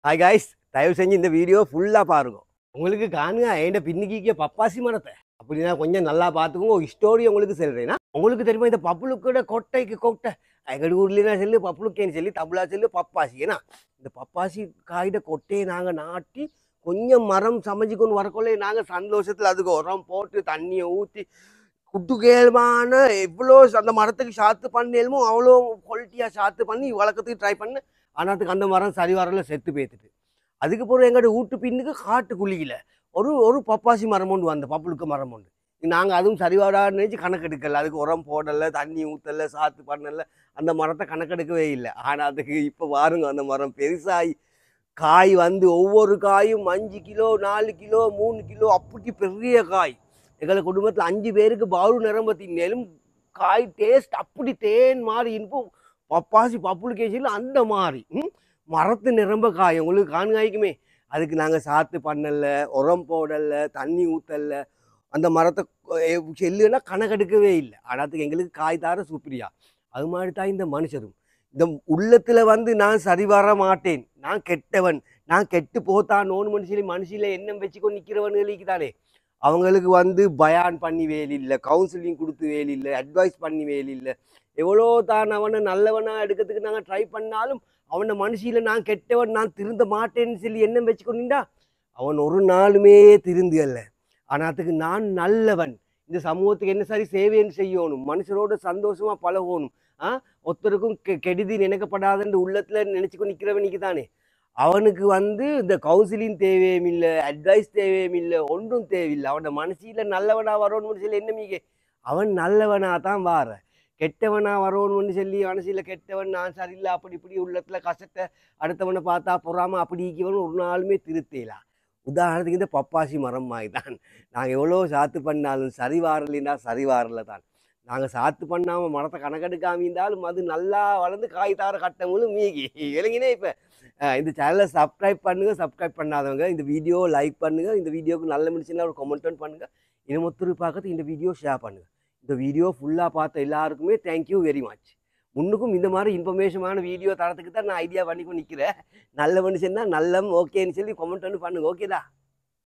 Hi guys, தயவு செஞ்சு இந்த வீடியோ ஃபுல்லாக பாருங்க. உங்களுக்கு காணுங்க என்கிட்ட பின்னிக்கிக்க பப்பாசி மரத்தை அப்படின்னா கொஞ்சம் நல்லா பார்த்துக்கோங்க. ஒரு ஸ்டோரி உங்களுக்கு சொல்கிறேன்னா, உங்களுக்கு தெரியுமா இந்த பப்புளுக்கோட கொட்டைக்கு கொட்டை எங்கள் ஊர்லேனா சொல்லி பப்புளுக்கேன்னு சொல்லி தமிழா சொல்லி பப்பாசி. ஏன்னா இந்த பப்பாசி காய்ட கொட்டையை நாங்கள் நாட்டி கொஞ்சம் மரம் சமைச்சிக்கொண்டு வரக்குள்ளே நாங்கள் சந்தோஷத்தில் அதுக்கு உரம் போட்டு தண்ணியை ஊற்றி குட்டுகேமான எவ்வளோ அந்த மரத்துக்கு சாத்து பண்ணேலுமோ அவ்வளோ குவாலிட்டியாக சாத்து பண்ணி வளர்க்கறதுக்கு ட்ரை பண்ண. ஆனாத்துக்கு அந்த மரம் சரி வரல, செத்து பேத்துட்டு. அதுக்கு பிறகு எங்கள்ட வீட்டு பின்னுக்கு காட்டுக்குழியில் ஒரு பப்பாசி மரம் உண்டு, அந்த பப்புளுக்க மரம் உண்டு. நாங்கள் அதுவும் சரிவாடான்னு நினச்சி கணக்கெடுக்கல, அதுக்கு உரம் போடலை, தண்ணி ஊற்றலை, சாத்து பண்ணலை, அந்த மரத்தை கணக்கெடுக்கவே இல்லை. ஆனால் அதுக்கு இப்போ பாருங்க, அந்த மரம் பெருசாகி காய் வந்து ஒவ்வொரு காயும் 5 கிலோ 4 கிலோ 3 கிலோ அப்படி பெரிய காய். எங்கள் குடும்பத்தில் 5 பேருக்கு பாரு நிரம்ப தின்னேலும் காய் டேஸ்ட் அப்படி தேன் மாதிரி இனிப்பும். பப்பாசி பப்புளுக்கேசியில் அந்த மாதிரி மரத்து நிரம்ப காய் உங்களுக்கு காய்க்குமே. அதுக்கு நாங்கள் சாத்து பண்ணலை, உரம் போடலை, தண்ணி ஊற்றலை, அந்த மரத்தை செல்லுன்னா கணக்கெடுக்கவே இல்லை. ஆனால் எங்களுக்கு காய் தார சூப்பரியா. அது மாதிரி தான் இந்த மனுஷரும். இந்த உள்ளத்தில் வந்து நான் சரி வர மாட்டேன், நான் கெட்டவன், நான் கெட்டு போத்தானோன்னு சொல்லி மனுஷில எண்ணம் வச்சுக்கொண்டு நிற்கிறவனுக்கு தானே அவங்களுக்கு வந்து பயான் பண்ணி வேலில்லை, கவுன்சிலிங் கொடுத்து வேலில்லை, அட்வைஸ் பண்ணி வேலில்லை. எவ்வளோ தான் அவனை நல்லவனாக எடுக்கிறதுக்கு நாங்கள் ட்ரை பண்ணாலும் அவனை மனுஷில நான் கெட்டவன், நான் திருந்த மாட்டேன்னு சொல்லி எண்ணம் வச்சுக்கொண்டா அவன் ஒரு நாளுமே திருந்தியல்ல. ஆனாத்துக்கு நான் நல்லவன், இந்த சமூகத்துக்கு என்ன சரி சேவைன்னு செய்யணும், மனுஷரோட சந்தோஷமாக பழகணும், ஒருத்தருக்கும் கெடுதி நினைக்கப்படாதுன்ற உள்ளத்தில் நினச்சிக்கொண்டு நிற்கிறவனுக்கு தானே அவனுக்கு வந்து இந்த கவுன்சிலிங் தேவையும் இல்லை, அட்வைஸ் தேவையும் இல்லை, ஒன்றும் தேவையில்லை. அவனோட மனசில் நல்லவனாக வரணும்னு சொல்லி என்னமிக்க அவன் நல்லவனாக தான் வார. கெட்டவனாக வரணும்னு சொல்லி மனசில் கெட்டவன், நான் சரியில்லை, அப்படி இப்படி உள்ளத்தில் கஷ்டத்தை அடுத்தவனை பார்த்தா பொறாமல் அப்படி ஈக்கவன் ஒரு நாளுமே திருத்தலாம். உதாரணத்துக்கு இந்த பப்பாசி மரம் மாதிரி தான். நாங்கள் எவ்வளோ சாத்து பண்ணாலும் சரி வாரலைன்னா சரி வாரல தான். நாங்கள் சாத்து பண்ணாமல் மரத்தை கணக்கெடுக்காம இருந்தாலும் அது நல்லா வளர்ந்து காய் தார கட்டங்களும் மீகி இளைஞனே. இப்போ இந்த சேனலை சப்ஸ்கிரைப் பண்ணுங்கள், சப்ஸ்கிரைப் பண்ணாதவங்க இந்த வீடியோ லைக் பண்ணுங்கள், இந்த வீடியோவுக்கு நல்ல முடிச்சுன்னா ஒரு கமெண்ட் பண்ணுங்கள், இன்னும் ஒருத்தர் பார்க்கறது இந்த வீடியோ ஷேர் பண்ணுங்கள். இந்த வீடியோ ஃபுல்லாக பார்த்த எல்லாருக்குமே தேங்க்யூ வெரி மச். முன்னுக்கும் இந்த மாதிரி இன்ஃபர்மேஷனான வீடியோ தரத்துக்கு தான் நான் ஐடியா பண்ணிக்கொண்டு நிற்கிறேன். நல்ல மனுஷன்னா நல்லம் ஓகேன்னு சொல்லி கமெண்ட் பண்ணுங்கள். ஓகேதா?